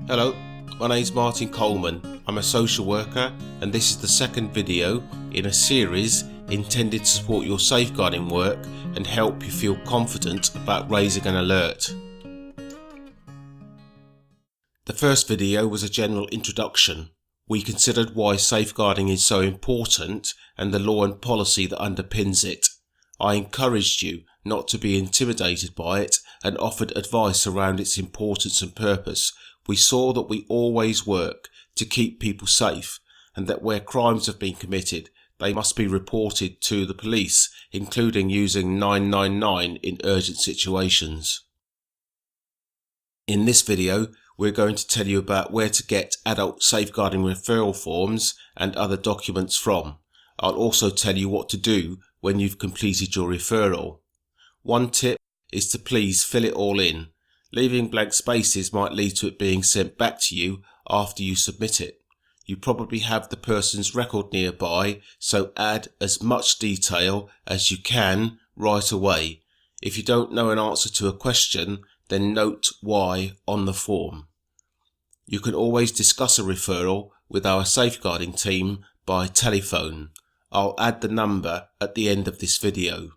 Hello, my name's Martin Coleman. I'm a social worker and this is the second video in a series intended to support your safeguarding work and help you feel confident about raising an alert. The first video was a general introduction. We considered why safeguarding is so important and the law and policy that underpins it. I encouraged you not to be intimidated by it and offered advice around its importance and purpose. We saw that we always work to keep people safe and that where crimes have been committed, they must be reported to the police, including using 999 in urgent situations. In this video, we're going to tell you about where to get adult safeguarding referral forms and other documents from. I'll also tell you what to do when you've completed your referral. One tip is to please fill it all in. Leaving blank spaces might lead to it being sent back to you after you submit it. You probably have the person's record nearby, so add as much detail as you can right away. If you don't know an answer to a question, then note why on the form. You can always discuss a referral with our safeguarding team by telephone. I'll add the number at the end of this video.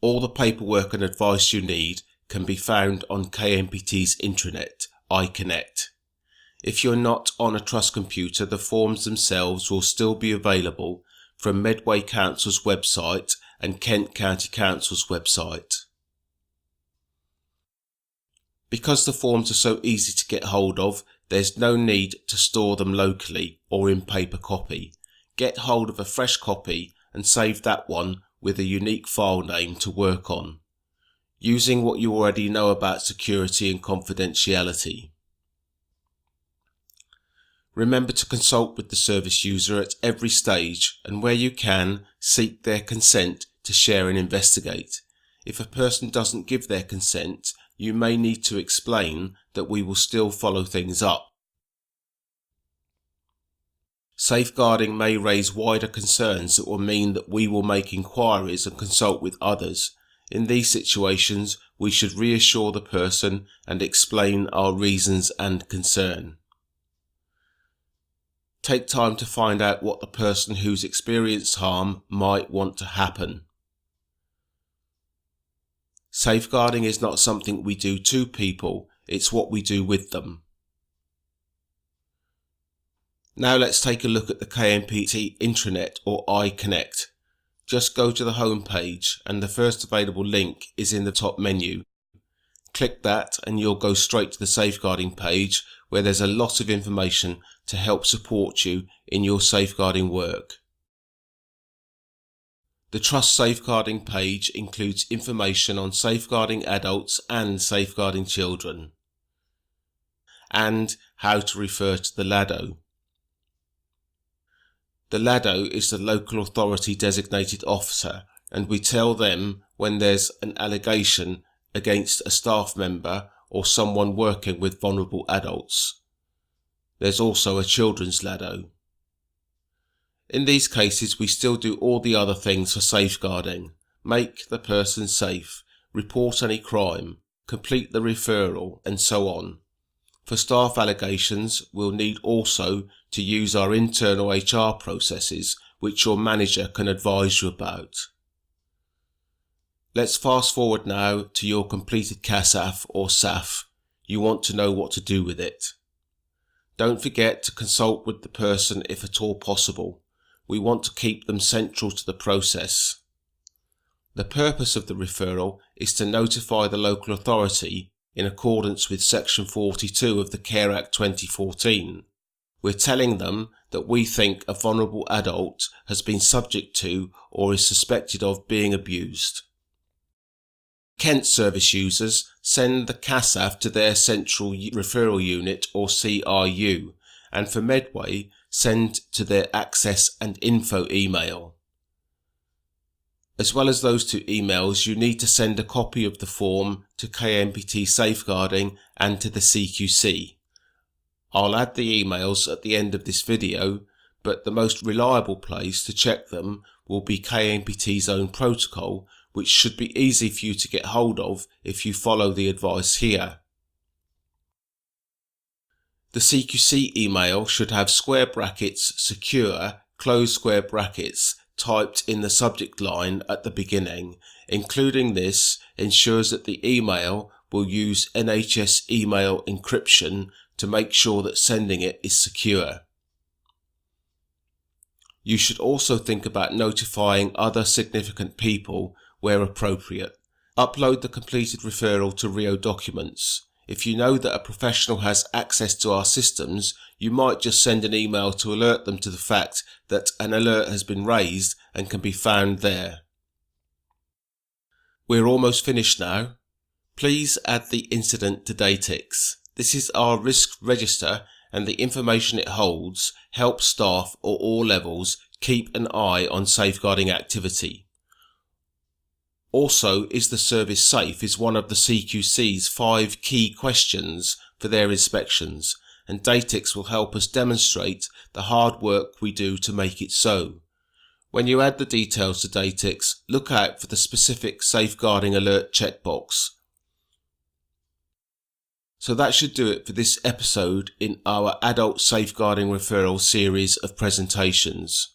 All the paperwork and advice you need can be found on KMPT's intranet, iConnect. If you're not on a trust computer, the forms themselves will still be available from Medway Council's website and Kent County Council's website. Because the forms are so easy to get hold of, there's no need to store them locally or in paper copy. Get hold of a fresh copy and save that one with a unique file name to work on, using what you already know about security and confidentiality. Remember to consult with the service user at every stage and where you can, seek their consent to share and investigate. If a person doesn't give their consent, you may need to explain that we will still follow things up. Safeguarding may raise wider concerns that will mean that we will make inquiries and consult with others. In these situations, we should reassure the person and explain our reasons and concern. Take time to find out what the person who's experienced harm might want to happen. Safeguarding is not something we do to people, it's what we do with them. Now let's take a look at the KMPT intranet or iConnect. Just go to the home page and the first available link is in the top menu. Click that and you'll go straight to the safeguarding page where there's a lot of information to help support you in your safeguarding work. The Trust Safeguarding page includes information on safeguarding adults and safeguarding children, and how to refer to the LADO. The LADO is the local authority designated officer, and we tell them when there's an allegation against a staff member or someone working with vulnerable adults. There's also a children's LADO. In these cases, we still do all the other things for safeguarding. Make the person safe, report any crime, complete the referral, and so on. For staff allegations, we'll need also to use our internal HR processes, which your manager can advise you about. Let's fast forward now to your completed CASAF or SAF. You want to know what to do with it. Don't forget to consult with the person if at all possible. We want to keep them central to the process. The purpose of the referral is to notify the local authority in accordance with Section 42 of the Care Act 2014. We're telling them that we think a vulnerable adult has been subject to or is suspected of being abused. Kent service users send the CASAF to their Central Referral Unit or CRU, and for Medway, send to their Access and Info email. As well as those two emails, you need to send a copy of the form to KMPT Safeguarding and to the CQC. I'll add the emails at the end of this video, but the most reliable place to check them will be KMPT's own protocol, which should be easy for you to get hold of if you follow the advice here. The CQC email should have square brackets secure, close square brackets typed in the subject line at the beginning. Including this ensures that the email will use NHS email encryption to make sure that sending it is secure. You should also think about notifying other significant people where appropriate. Upload the completed referral to Rio Documents. If you know that a professional has access to our systems, you might just send an email to alert them to the fact that an alert has been raised and can be found there. We're almost finished now. Please add the incident to Datix. This is our risk register, and the information it holds helps staff at all levels keep an eye on safeguarding activity. Also, is the service safe is one of the CQC's 5 key questions for their inspections, and Datix will help us demonstrate the hard work we do to make it so. When you add the details to Datix, look out for the specific safeguarding alert checkbox. So that should do it for this episode in our Adult Safeguarding Referral series of presentations.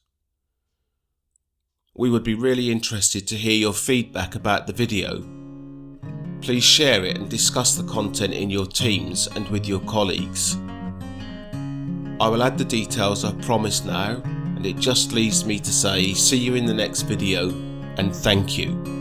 We would be really interested to hear your feedback about the video. Please share it and discuss the content in your teams and with your colleagues. I will add the details I promised now, and it just leaves me to say see you in the next video and thank you.